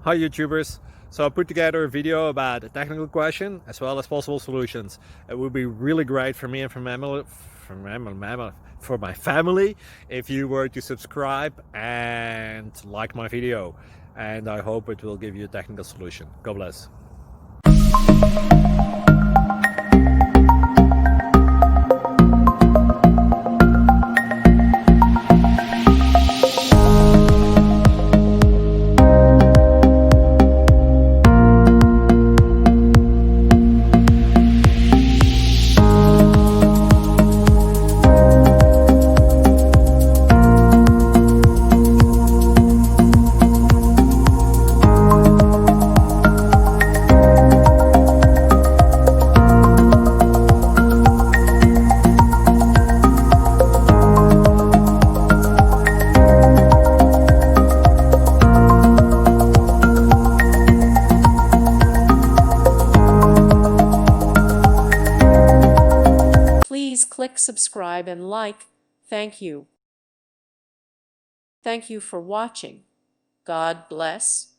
Hi YouTubers! So I put together a video about a technical question as well as possible solutions. It would be really great for me and for my family if you were to subscribe and like my video, and I hope it will give you a technical solution. God bless. Please click subscribe and like. Thank you. Thank you for watching. God bless.